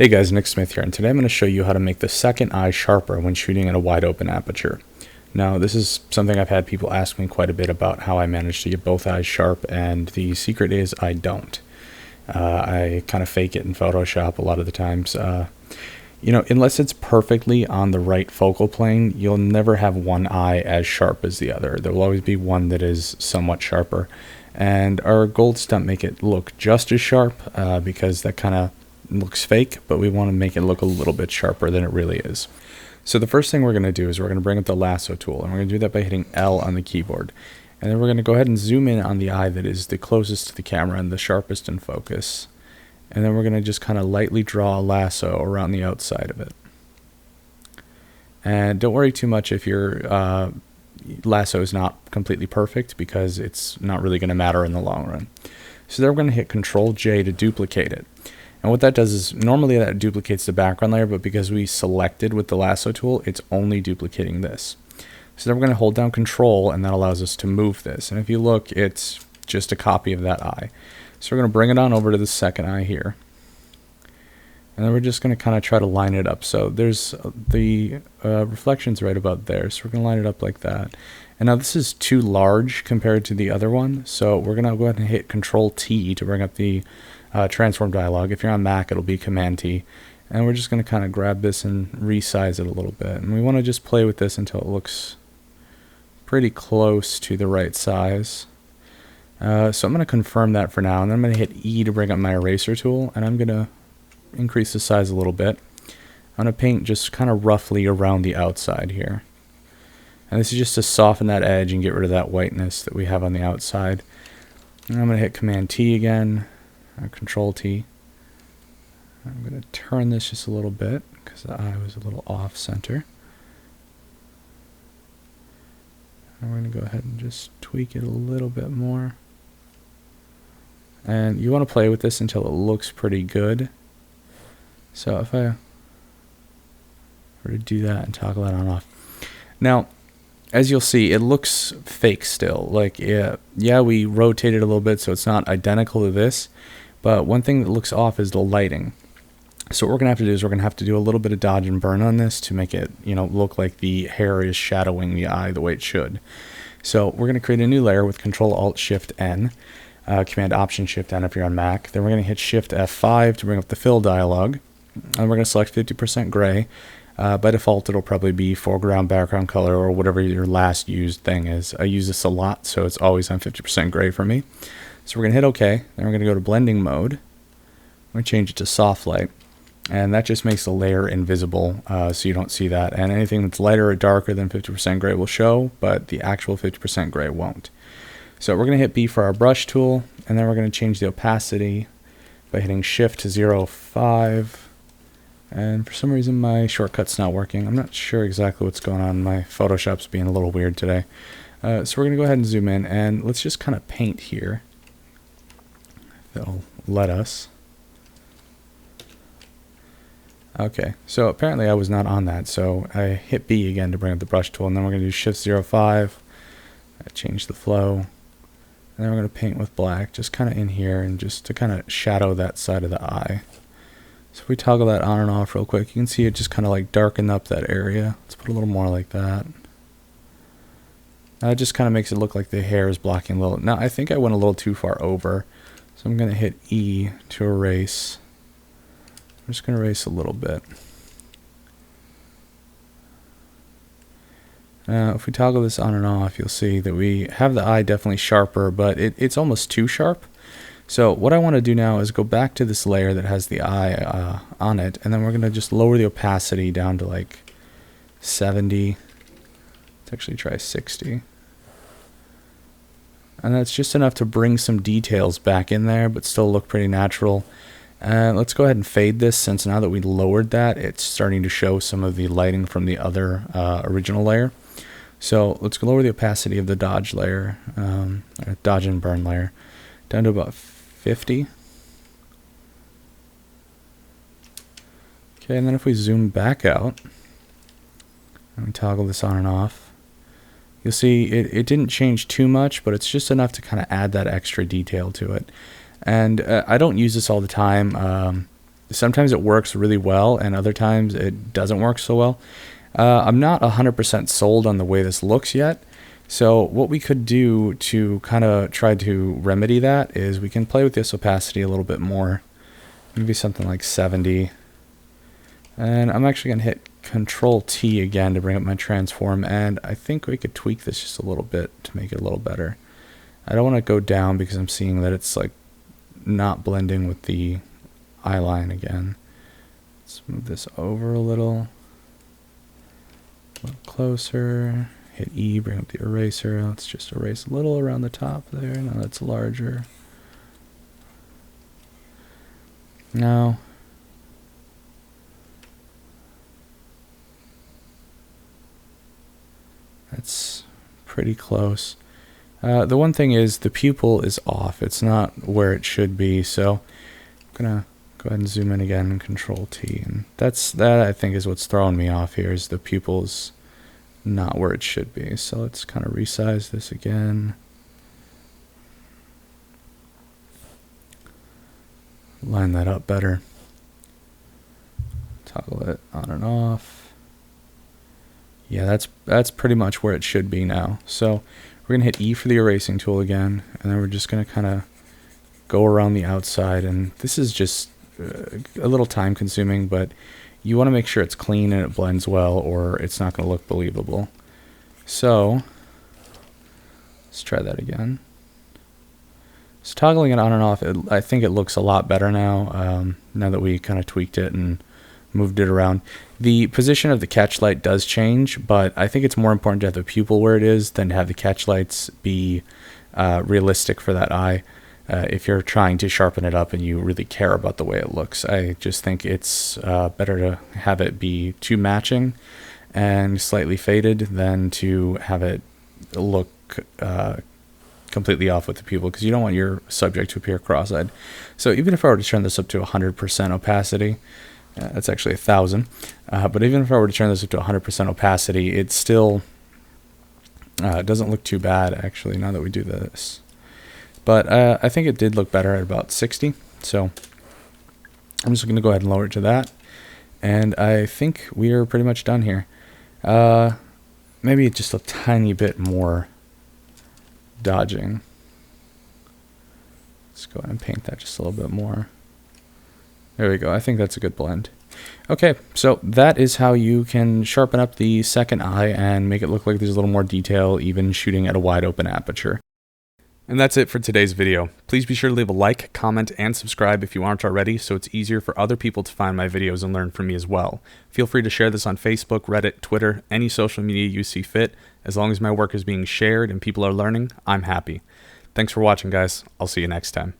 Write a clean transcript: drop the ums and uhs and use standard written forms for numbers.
Hey guys, Nick Smith here, and today I'm going to show you how to make the second eye sharper when shooting at a wide open aperture. Now, this is something I've had people ask me quite a bit about, how I manage to get both eyes sharp, and the secret is I don't. I kind of fake it in Photoshop a lot of the times. Unless it's perfectly on the right focal plane, you'll never have one eye as sharp as the other. There will always be one that is somewhat sharper. And our goal is to make it look just as sharp, because that kind of looks fake, but we want to make it look a little bit sharper than it really is. So the first thing we're going to do is we're going to bring up the lasso tool, and we're going to do that by hitting L on the keyboard. And then we're going to go ahead and zoom in on the eye that is the closest to the camera and the sharpest in focus. And then we're going to just kind of lightly draw a lasso around the outside of it. And don't worry too much if your lasso is not completely perfect, because it's not really going to matter in the long run. So then we're going to hit Control J to duplicate it. And what that does is, normally that duplicates the background layer, but because we selected with the lasso tool, it's only duplicating this. So then we're going to hold down Control, and that allows us to move this. And if you look, it's just a copy of that eye. So we're going to bring it on over to the second eye here. And then we're just going to kind of try to line it up. So there's the reflections right about there. So we're going to line it up like that. And now this is too large compared to the other one. So we're going to go ahead and hit Control T to bring up the transform dialog. If you're on Mac, it'll be Command T. And we're just going to kind of grab this and resize it a little bit. And we want to just play with this until it looks pretty close to the right size. So I'm going to confirm that for now. And then I'm going to hit E to bring up my eraser tool. And I'm going to increase the size a little bit. I'm going to paint just kind of roughly around the outside here. And this is just to soften that edge and get rid of that whiteness that we have on the outside. And I'm going to hit Command T again. Control T. I'm going to turn this just a little bit because the eye was a little off center. And we're going to go ahead and just tweak it a little bit more. And you want to play with this until it looks pretty good. So if I were to do that and toggle that on off. Now, as you'll see, it looks fake still. Like, yeah, we rotated a little bit so it's not identical to this. But one thing that looks off is the lighting. So what we're going to have to do is we're going to have to do a little bit of dodge and burn on this to make it, look like the hair is shadowing the eye the way it should. So we're going to create a new layer with Control-Alt-Shift-N, Command-Option-Shift-N if you're on Mac. Then we're going to hit Shift-F5 to bring up the fill dialog. And we're going to select 50% gray. By default, it'll probably be foreground, background color, or whatever your last used thing is. I use this a lot, so it's always on 50% gray for me. So we're going to hit OK. Then we're going to go to blending mode. I'm going to change it to soft light. And that just makes the layer invisible, so you don't see that. And anything that's lighter or darker than 50% gray will show, but the actual 50% gray won't. So we're going to hit B for our brush tool, and then we're going to change the opacity by hitting Shift to 0.5. And for some reason my shortcut's not working. I'm not sure exactly what's going on. My Photoshop's being a little weird today. So we're going to go ahead and zoom in, and let's just kind of paint here. That'll let us. Okay, so apparently I was not on that, so I hit B again to bring up the brush tool, and then we're going to do Shift 0.5, change the flow, and then we're going to paint with black, just kind of in here, and just to kind of shadow that side of the eye. So if we toggle that on and off real quick, you can see it just kind of like darken up that area. Let's put a little more like that. That just kind of makes it look like the hair is blocking a little. Now I think I went a little too far over. So I'm going to hit E to erase. I'm just going to erase a little bit. Now, if we toggle this on and off, you'll see that we have the eye definitely sharper, but it's almost too sharp. So what I want to do now is go back to this layer that has the eye on it, and then we're going to just lower the opacity down to like 70. Let's actually try 60. And that's just enough to bring some details back in there, but still look pretty natural. And let's go ahead and fade this, since now that we lowered that, it's starting to show some of the lighting from the other original layer. So let's lower the opacity of the dodge layer, dodge and burn layer, down to about 50. Okay, and then if we zoom back out, and we toggle this on and off, you'll see it didn't change too much, but it's just enough to kind of add that extra detail to it. And I don't use this all the time. sometimes it works really well and other times it doesn't work so well. I'm not 100% sold on the way this looks yet. So what we could do to kind of try to remedy that is we can play with this opacity a little bit more. Maybe something like 70. And I'm actually going to hit Control T again to bring up my transform, and I think we could tweak this just a little bit to make it a little better. I don't want to go down because I'm seeing that it's like not blending with the eye line again. Let's move this over a little closer. Hit E, bring up the eraser. Let's just erase a little around the top there. Now that's larger. Now that's pretty close. The one thing is the pupil is off. It's not where it should be, so I'm gonna go ahead and zoom in again and Control T, and that I think is what's throwing me off here, is the pupil's not where it should be. So let's kind of resize this again. Line that up better. Toggle it on and off. Yeah, that's pretty much where it should be now. So we're going to hit E for the erasing tool again, and then we're just going to kind of go around the outside, and this is just a little time consuming, but you want to make sure it's clean and it blends well, or it's not going to look believable. So let's try that again. So toggling it on and off, I think it looks a lot better now, now that we kind of tweaked it and moved it around. The position of the catch light does change, but I think it's more important to have the pupil where it is than to have the catch lights be realistic for that eye. If you're trying to sharpen it up and you really care about the way it looks, I just think it's better to have it be too matching and slightly faded than to have it look completely off with the pupil, because you don't want your subject to appear cross-eyed. So even if I were to turn this up to 100% opacity, that's actually 1,000, but even if I were to turn this up to 100% opacity, it still doesn't look too bad, actually, now that we do this. But I think it did look better at about 60, so I'm just going to go ahead and lower it to that, and I think we are pretty much done here. Maybe just a tiny bit more dodging. Let's go ahead and paint that just a little bit more. There we go. I think that's a good blend. Okay, so that is how you can sharpen up the second eye and make it look like there's a little more detail, even shooting at a wide open aperture. And that's it for today's video. Please be sure to leave a like, comment, and subscribe if you aren't already, so it's easier for other people to find my videos and learn from me as well. Feel free to share this on Facebook, Reddit, Twitter, any social media you see fit. As long as my work is being shared and people are learning, I'm happy. Thanks for watching, guys. I'll see you next time.